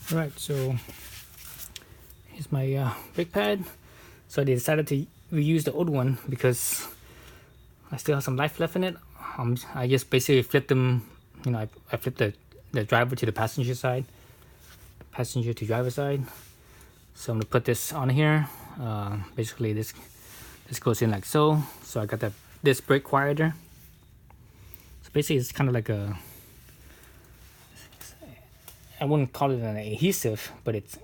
Alright, so here's my brake pad. So I decided to reuse the old one because I still have some life left in it. I just basically flipped them, I flipped the driver to the passenger side, passenger to driver side. So I'm gonna put this on here. Basically this goes in like so. So I got this brake quieter. So basically it's kind of like I wouldn't call it an adhesive, but it's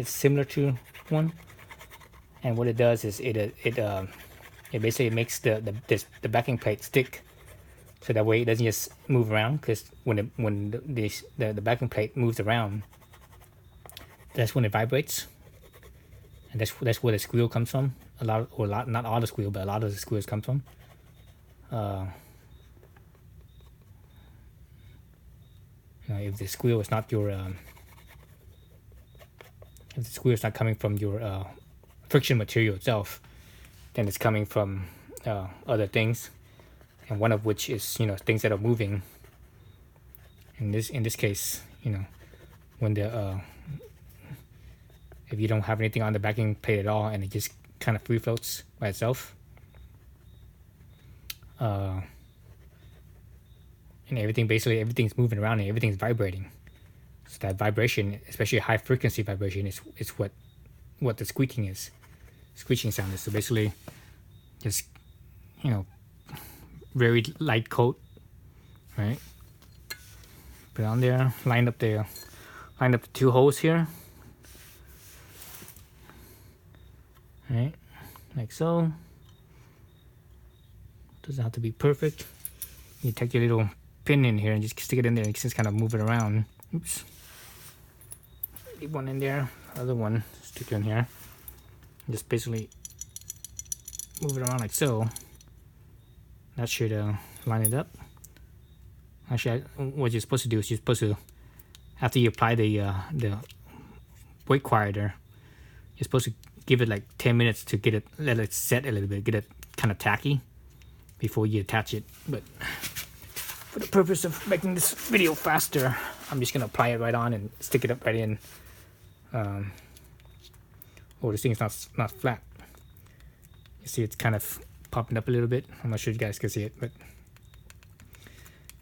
similar to one. And what it does is it basically makes the backing plate stick, so that way it doesn't just move around. Because when the backing plate moves around, that's when it vibrates, and that's where the squeal comes from. Not all the squeal, but a lot of the squeals come from. If the squeal is not your if the squeal is not coming from your friction material itself, then it's coming from other things, and one of which is things that are moving. In this case, when the if you don't have anything on the backing plate at all and it just kind of free floats by itself, and everything's moving around and everything's vibrating. So that vibration, especially high frequency vibration, is what the screeching sound is. So basically, just very light coat, right? Put it on there, lined up the two holes here, right? Like so. Doesn't have to be perfect. You take your little pin in here and just stick it in there and just kind of move it around. Oops. Leave one in there, other one stick in here. Just basically move it around like so. That should line it up. Actually, what you're supposed to do is you're supposed to, after you apply the brake quieter, you're supposed to give it like 10 minutes to let it set a little bit, get it kind of tacky before you attach it. But for the purpose of making this video faster, I'm just gonna apply it right on and stick it up right in. Oh, this thing's not flat. You see, it's kind of popping up a little bit. I'm not sure you guys can see it, but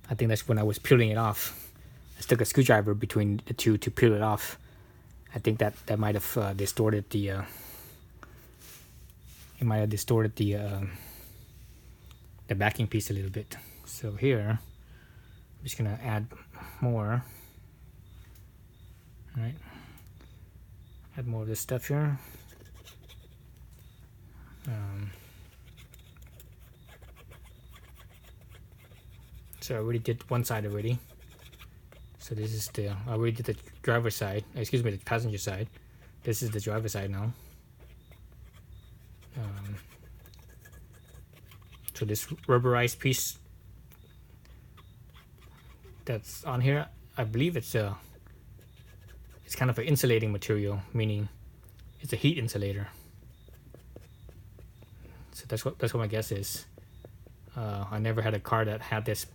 I think that's when I was peeling it off. I stuck a screwdriver between the two to peel it off. I think that might have distorted the. It might have distorted the backing piece a little bit. So here, I'm just gonna add more. All right. Add more of this stuff here. So I already did one side already. So this is I already did the driver's side. Excuse me, the passenger side. This is the driver's side now. So this rubberized piece that's on here, I believe it's kind of an insulating material, meaning it's a heat insulator. So that's what my guess is. I never had a car that had this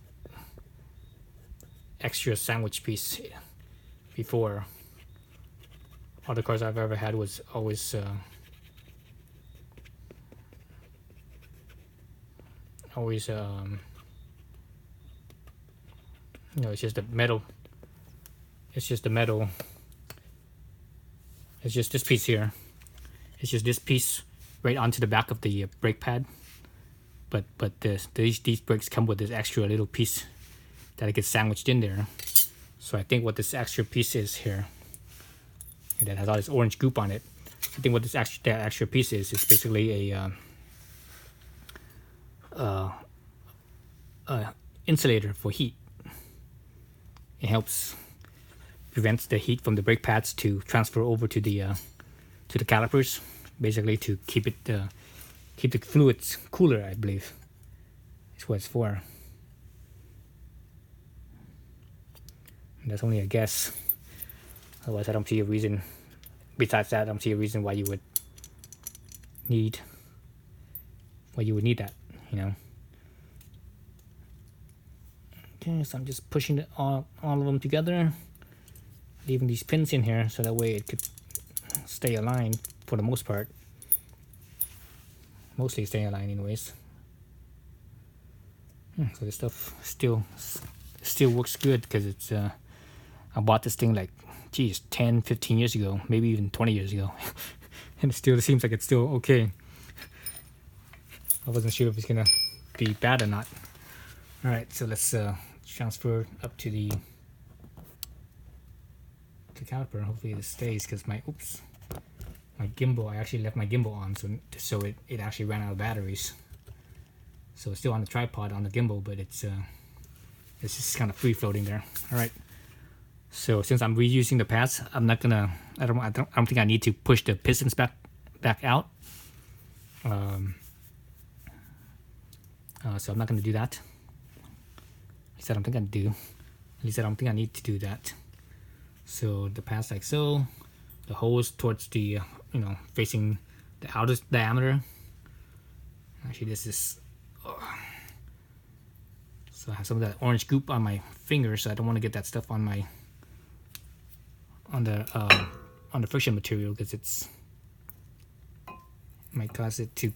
extra sandwich piece before. All the cars I've ever had was always it's just the metal. It's just the metal. It's just this piece here. It's just this piece right onto the back of the brake pad. But these brakes come with this extra little piece that it gets sandwiched in there. So I think what this extra piece is here, and that has all this orange goop on it. I think what that extra piece is basically a insulator for heat. It helps prevents the heat from the brake pads to transfer over to the calipers, basically to keep the fluids cooler, I believe. That's what it's for. And that's only a guess. Otherwise, I don't see a reason. Besides that, I don't see a reason why you would need that. Okay, so I'm just pushing all of them together. leaving these pins in here so that way it could stay aligned for the most part. Mostly stay aligned anyways. So this stuff still works good because it's I bought this thing like, geez, 10, 15 years ago, maybe even 20 years ago. And it still seems like it's still okay. I wasn't sure if it's gonna be bad or not. Alright, so let's transfer up to the caliper. Hopefully this stays because my gimbal, I actually left my gimbal on so it actually ran out of batteries. So it's still on the tripod on the gimbal, but it's just kind of free floating there. Alright. So since I'm reusing the pads, I don't think I need to push the pistons back out. So I'm not gonna do that. At least I don't think I do. At least I don't think I need to do that. So the pads like so, the hose towards the facing the outer diameter. Actually, this is. So I have some of that orange goop on my fingers, so I don't want to get that stuff on the friction material because it might cause it to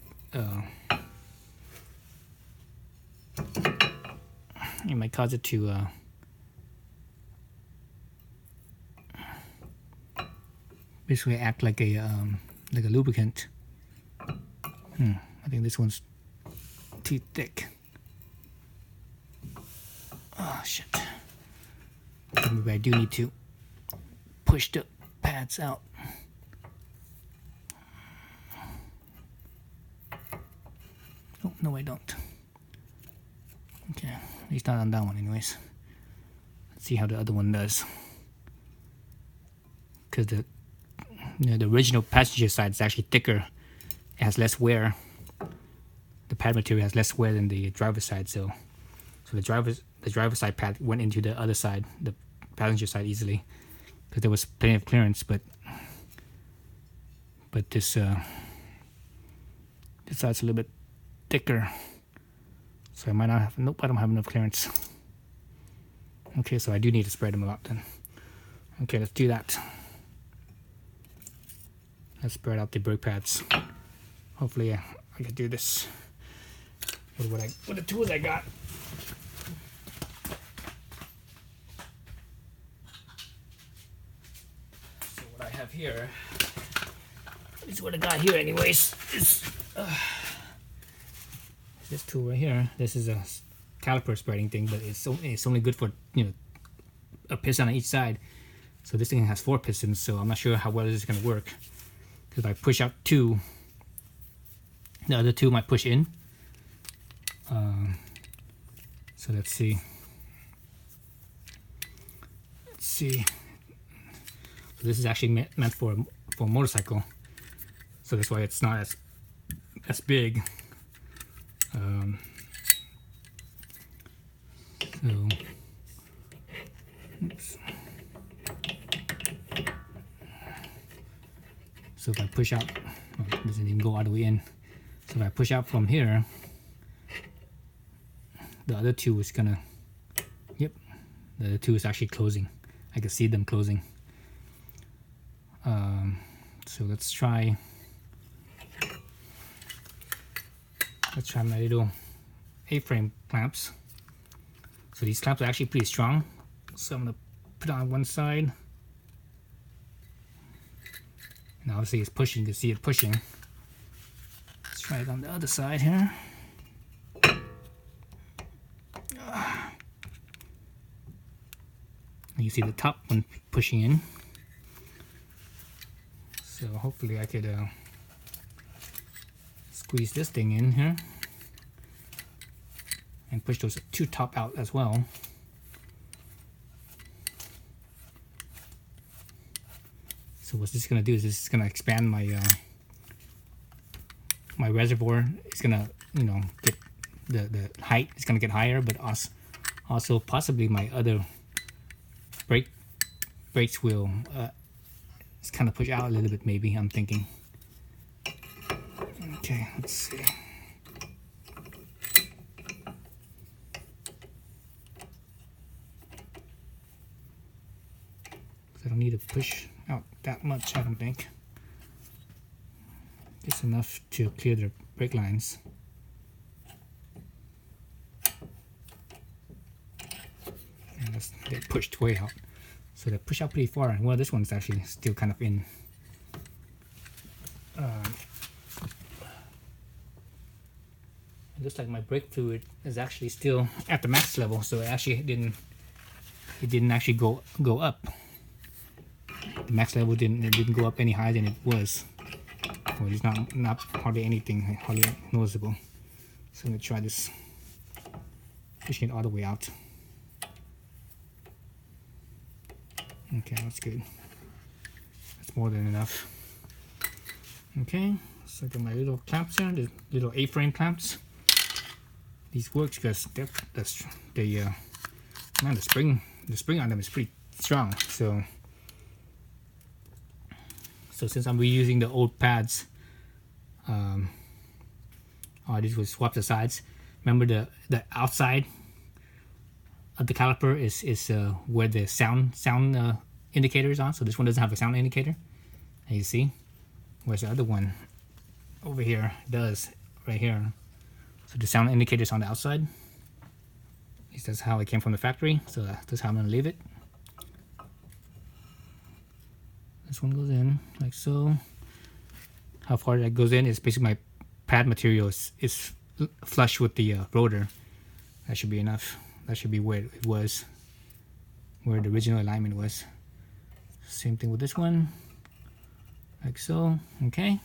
basically act like a lubricant. I think this one's too thick. Oh shit. Maybe I do need to push the pads out. Oh, no I don't. Okay, at least not on that one anyways. Let's see how the other one does. Because the original passenger side is actually thicker. It has less wear. The pad material has less wear than the driver's side, so the driver's side pad went into the other side, the passenger side, easily because there was plenty of clearance. But this side's a little bit thicker, so I might not have. Nope, I don't have enough clearance. Okay, so I do need to spread them out then. Okay, let's do that. Let's spread out the brake pads. Hopefully, I can do this with the tools I got. So what I have here is what I got here, anyways. This tool right here. This is a caliper spreading thing, but it's only good for a piston on each side. So this thing has 4 pistons, so I'm not sure how well this is going to work. Because if I push out 2, the other 2 might push in. So let's see. So this is actually meant for a motorcycle. So that's why it's not as big. So if I push out, it doesn't even go all the way in. So if I push out from here, the other 2 is gonna, the other 2 is actually closing. I can see them closing. So let's try my little A-frame clamps. So these clamps are actually pretty strong. So I'm gonna put it on one side. And obviously it's pushing, you can see it pushing. Let's try it on the other side here. You see the top one pushing in. So hopefully I could squeeze this thing in here and push those 2 top out as well. So what this is going to do is this is going to expand my my reservoir. It's going to get the height is going to get higher, but also possibly my other brakes will it's kind of push out a little bit, maybe, I'm thinking. Okay, let's see. So I don't need to push out that much, I don't think. Just enough to clear the brake lines. And they pushed way out. So they push out pretty far. Well, this one's actually still kind of in. It looks like my brake fluid is actually still at the max level, so it actually didn't actually go up. The max level didn't go up any higher than it was. Well, it's not hardly anything, hardly noticeable. So I'm gonna try this, pushing it all the way out. Okay, that's good. That's more than enough. Okay, so I got my little clamps here, the little A-frame clamps. These works because man, the spring on them is pretty strong. So since I'm reusing the old pads, all I did was swap the sides. Remember the outside of the caliper is where the sound indicator is on. So this one doesn't have a sound indicator, and you see, whereas the other one over here does, right here. So the sound indicator is on the outside. At least that's how it came from the factory. So that's how I'm gonna leave it. This one goes in like so. How far that goes in is basically my pad material is flush with the rotor. That should be enough. That should be where it was, where the original alignment was. Same thing with this one, like so. Okay,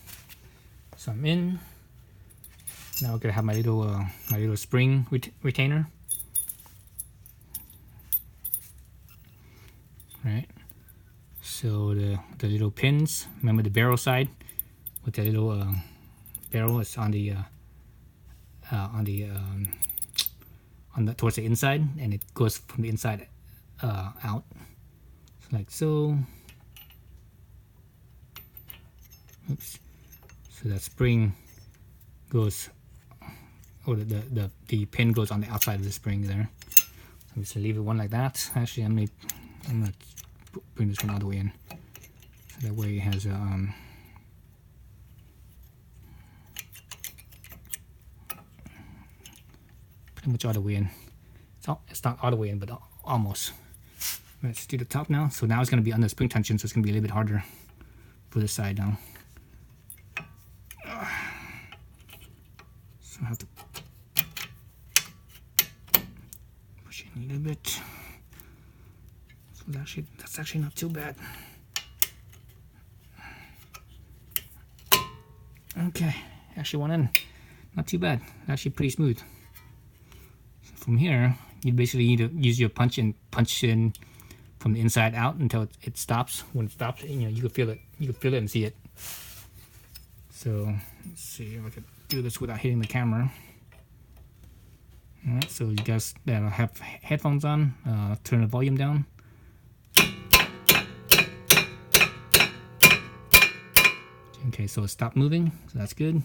so I'm in. Now we're gonna have my little spring retainer. Right. So the little pins. Remember the barrel side with the little barrel is on the towards the inside, and it goes from the inside out, so like so. Oops. So that spring goes, or the pin goes on the outside of the spring there. So I'm just gonna leave it one like that. Actually, I'm gonna bring this one all the way in, so that way it has a pretty much all the way in. It's not all the way in, but almost. Let's do the top now. So now it's going to be under spring tension, so it's going to be a little bit harder for this side now. So I have to push in a little bit. So that's actually not too bad. Okay, actually went in. Not too bad. Actually pretty smooth. From here, you basically need to use your punch in from the inside out until it stops. When it stops, you can feel it. You can feel it and see it. So let's see if I can do this without hitting the camera. All right, so you guys that have headphones on, turn the volume down. Okay, so it stopped moving, so that's good.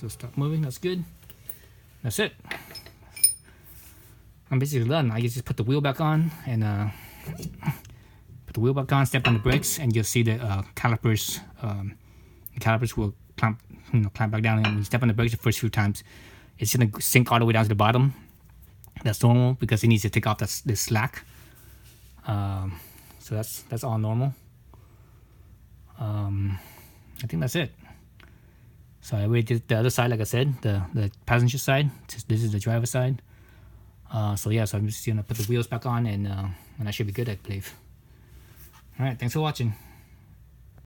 So stop moving, that's good. That's it. I'm basically done. I just put the wheel back on and step on the brakes, and you'll see the calipers. The calipers will clamp back down, and when you step on the brakes the first few times, it's gonna sink all the way down to the bottom. That's normal because it needs to take off this slack. So that's all normal. I think that's it. So I already did the other side, like I said, the passenger side. This is the driver side. So yeah, so I'm just gonna put the wheels back on, and I should be good, I believe. All right, thanks for watching.